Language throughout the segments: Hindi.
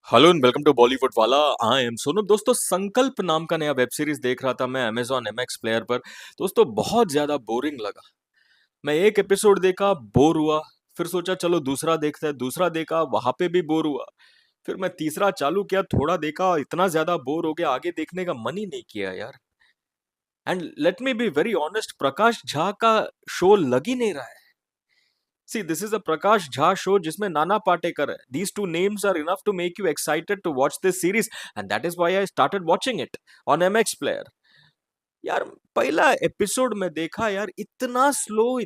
Hello and welcome to Bollywood वाला। I am Sonu. दोस्तों, संकल्प नाम का नया वेब सीरीज देख रहा था मैं अमेजॉन एमएक्स प्लेयर पर। दोस्तों, बहुत ज्यादा बोरिंग लगा। मैं एक एपिसोड देखा, बोर हुआ। फिर सोचा चलो दूसरा देखते हैं। दूसरा देखा, वहां पे भी बोर हुआ। फिर मैं तीसरा चालू किया, थोड़ा देखा, इतना ज्यादा बोर हो गया, आगे देखने का मन ही नहीं किया यार। And let me be very honest, Prakash Jha का शो लग ही नहीं रहा है। See, this is a Prakash Jha show जिसमें नाना पाटेकर है. These two names are enough to make you excited to watch this series, and that is why I started watching it on MX Player. यार, पहला एपिसोड में देखा यार, इतना स्लो,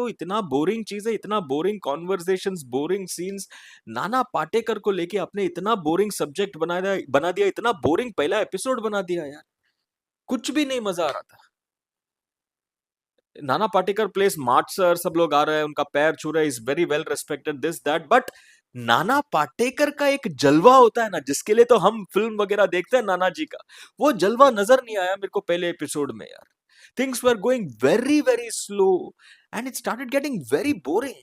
इतना बोरिंग चीजें, इतना boring conversations, boring scenes. Nana Patekar को लेके आपने इतना बोरिंग सब्जेक्ट बना दिया, इतना बोरिंग पहला एपिसोड बना दिया यार। कुछ भी नहीं मजा आ रहा था। Nana Patekar place mart sir, सब लोग आ रहे हैं, उनका पैर छू रहे, is very well respected, this that, but Nana Patekar का एक जलवा होता है ना, जिसके लिए तो हम फिल्म वगैरह देखते हैं नाना जी का। वो जलवा नजर नहीं आया मेरे को पहले एपिसोड में यार। Things were going very very slow and it started getting very boring.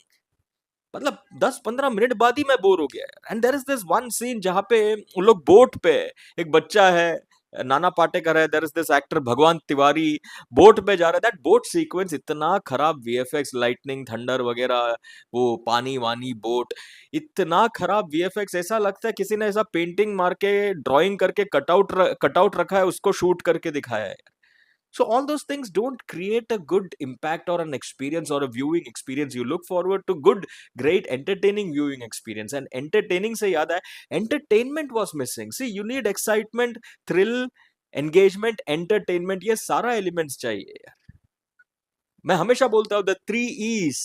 मतलब 10-15 मिनट बाद ही मैं बोर हो गया यार। And there is this one scene जहां पे उन लोग बोट पे है, एक बच्चा है, नाना पाटेकर है, देयर इज दिस एक्टर भगवान तिवारी, बोट पे जा रहा है। दैट बोट सीक्वेंस इतना खराब, वीएफएक्स, लाइटनिंग, थंडर वगैरह, वो पानी वानी बोट, इतना खराब वीएफएक्स, ऐसा लगता है किसी ने ऐसा पेंटिंग मार के, ड्राइंग करके कटआउट रखा है, उसको शूट करके दिखाया है। So all those things don't create a good impact or an experience or a viewing experience. You look forward to good, great, entertaining viewing experience. And entertaining से याद है, entertainment was missing. See, you need excitement, thrill, engagement, entertainment. ये सारा elements चाहिए यार। मैं हमेशा बोलता हूँ the three E's: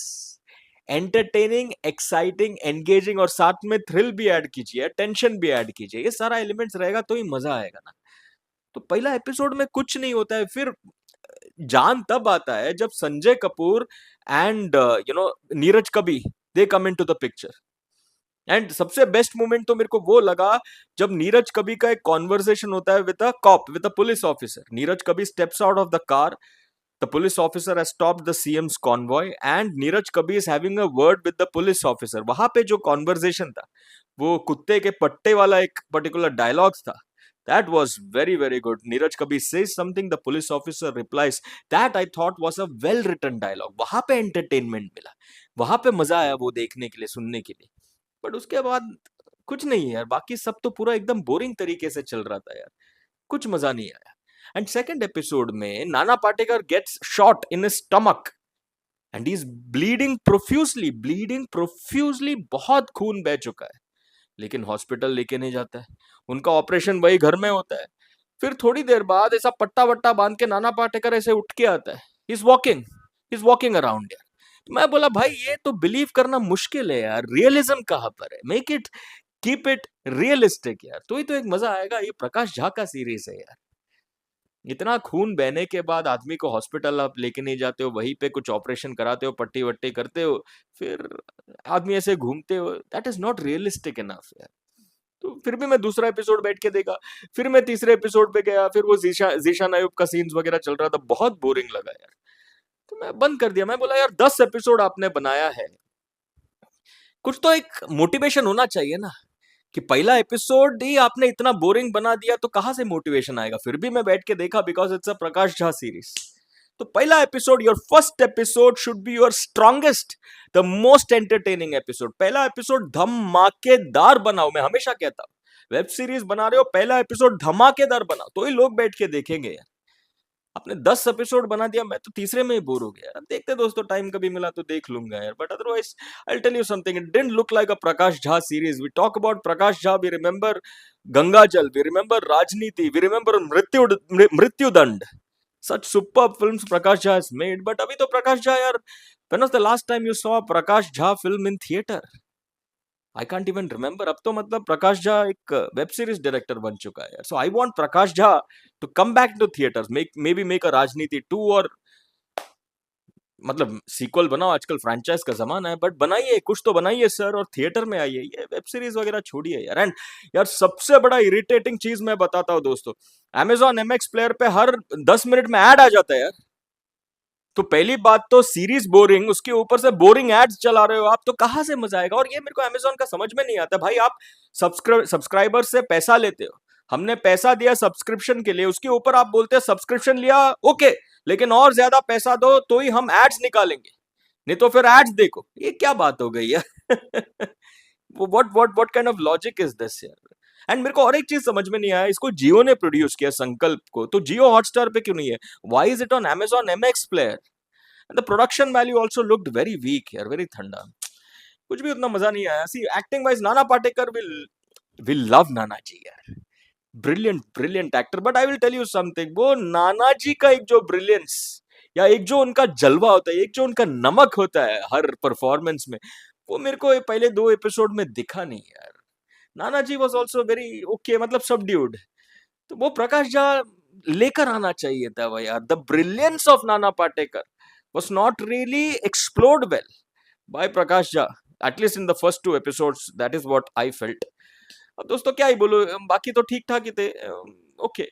entertaining, exciting, engaging, और साथ में थ्रिल भी ऐड कीजिए, टेंशन भी ऐड कीजिए। ये सारा एलिमेंट्स रहेगा तो ही मजा आएगा ना। तो पहला एपिसोड में कुछ नहीं होता है। फिर जान तब आता है जब Sanjay Kapoor and Neeraj Kabir, they come into the picture. And सबसे बेस्ट मोमेंट तो मेरे को वो लगा जब नीरज कबीर का एक कॉन्वर्सेशन होता है with a cop, with a police officer. Neeraj Kabir steps out of the car, the police officer has stopped the CM's convoy and Neeraj Kabi is having a word with the police officer. वहां पे जो conversation था, वो कुत्ते के पट्टे वाला एक particular dialogue था, that was very very good. Neeraj Kabi says something, the police officer replies, that I thought was a well written dialogue. वहां पे entertainment मिला, वहां पे मजा आया वो देखने के लिए, सुनने के लिए। बट उसके बाद कुछ नहीं है यार, बाकी सब तो पूरा एकदम बोरिंग तरीके से चल रहा था यार। कुछ मजा नहीं आया। एंड सेकंड एपिसोड में Nana Patekar gets shot in stomach and is bleeding profusely, बहुत खून बह चुका है। लेकिन हॉस्पिटल लेके नहीं जाता है, उनका ऑपरेशन वही घर में होता है। फिर थोड़ी देर बाद ऐसा पट्टा वट्टा बांध के नाना पाटेकर ऐसे उठ के आता है, इज वॉकिंग अराउंड यार। तो मैं बोला भाई, ये तो बिलीव करना मुश्किल है यार, रियलिज्म कहाँ पर है? Make it, keep it realistic यार, तो ही तो एक मजा आएगा। ये प्रकाश झा का सीरीज है यार। इतना खून बहने के बाद आदमी को हॉस्पिटल आप लेके नहीं जाते हो, वहीं पे कुछ ऑपरेशन कराते हो, पट्टी वट्टी करते हो, फिर आदमी ऐसे घूमते हो, that is not realistic enough यार। तो फिर भी मैं दूसरा एपिसोड बैठ के देखा। फिर मैं तीसरे एपिसोड पे गया, फिर वो जीशान अयूब का सीन्स वगैरह चल रहा था, बहुत बोरिंग लगा यार। तो मैं बंद कर दिया। मैं बोला यार, 10 एपिसोड आपने बनाया है, कुछ तो एक मोटिवेशन होना चाहिए ना। कि पहला एपिसोड ही आपने इतना बोरिंग बना दिया तो कहां से मोटिवेशन आएगा? फिर भी मैं बैठ के देखा, because it's a Prakash Jha series. तो पहला episode, your first episode should be your strongest, the most entertaining episode. पहला एपिसोड धमाकेदार बनाओ, मैं हमेशा कहता हूं। वेब सीरीज बना रहे हो, पहला एपिसोड धमाकेदार बनाओ, तो ही लोग बैठ के देखेंगे यार। आपने 10 एपिसोड बना दिया, मैं तो तीसरे में ही बोर हो गया। देखते दोस्तों, टाइम कभी मिला तो देख लूंगा यार, but otherwise I tell you something, it didn't look like a Prakash Jha series. We talk about Prakash Jha, we remember Gangaajal, we remember Rajneeti, we remember Mrityudand, such superb films Prakash Jha has made. But अभी तो प्रकाश झा यार, when was the last time you saw a Prakash Jha film in theater? I can't even remember. अब तो मतलब प्रकाश झा एक वेब सीरीज डायरेक्टर बन चुका है यार। So I want Prakash Jha to come back to theatres, make a Rajneeti 2, और मतलब सीक्वल बनाओ। आजकल फ्रेंचाइज का जमाना है, बट बनाइए, कुछ तो बनाइए सर, और थिएटर में आइए। ये वेब सीरीज वगैरह छोड़िए यार। एंड यार, सबसे बड़ा इरिटेटिंग चीज मैं बताता हूँ दोस्तों, Amazon MX प्लेयर पे हर 10 मिनट में ऐड आ जाता है यार। तो पहली बात तो सीरीज बोरिंग, उसके ऊपर से बोरिंग एड्स चला रहे हो आप, तो कहां से मजा आएगा? और ये मेरे को अमेजोन का समझ में नहीं आता भाई। आप सब्सक्राइबर से पैसा लेते हो, हमने पैसा दिया सब्सक्रिप्शन के लिए, उसके ऊपर आप बोलते हैं सब्सक्रिप्शन लिया ओके, लेकिन और ज्यादा पैसा दो तो ही हम एड्स निकालेंगे, नहीं तो फिर एड्स देखो। ये क्या बात हो गई यार? What kind of logic is this यार? एंड मेरे को और एक चीज समझ में नहीं आया, इसको जियो ने प्रोड्यूस किया संकल्प को, तो जियो हॉटस्टार पे क्यों नहीं है? Why is it on Amazon MX player? And the production value also looked very weak यार, वेरी ठंडा, कुछ भी उतना मजा नहीं आया। सी acting wise Nana Patekar will love Nana ji यार, brilliant brilliant actor. But I will tell you something, वो नाना जी का एक जो ब्रिलियंस या एक जो उनका जलवा होता है, एक जो उनका नमक होता है हर परफॉर्मेंस में, वो मेरे को पहले 2 एपिसोड में दिखा नहीं यार। नाना जी वॉज ऑल्सो वेरी ओके, मतलब सबड्यूड। तो वो प्रकाश झा लेकर आना चाहिए था वो यार। The brilliance of Nana Patekar was not really explored well by Prakash Jha, at least in the first 2 episodes. That is what I felt. अब दोस्तों क्या ही बोलो, बाकी तो ठीक ठाक ही थे। ओके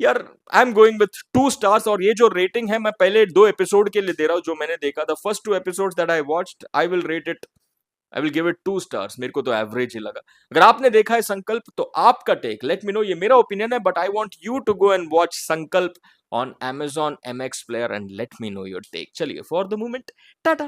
यार, I am going with 2 stars, और ये जो रेटिंग है मैं पहले 2 एपिसोड के लिए दे रहा हूँ जो मैंने देखा। The first 2 episodes that I watched, I will give it 2 stars. मेरे को तो एवरेज ही लगा। अगर आपने देखा है संकल्प तो आपका टेक लेट मी नो। ये मेरा ओपिनियन है, but I want you to go and watch Sankalp on Amazon MX player and let me know your take. चलिए, for the moment, टाटा।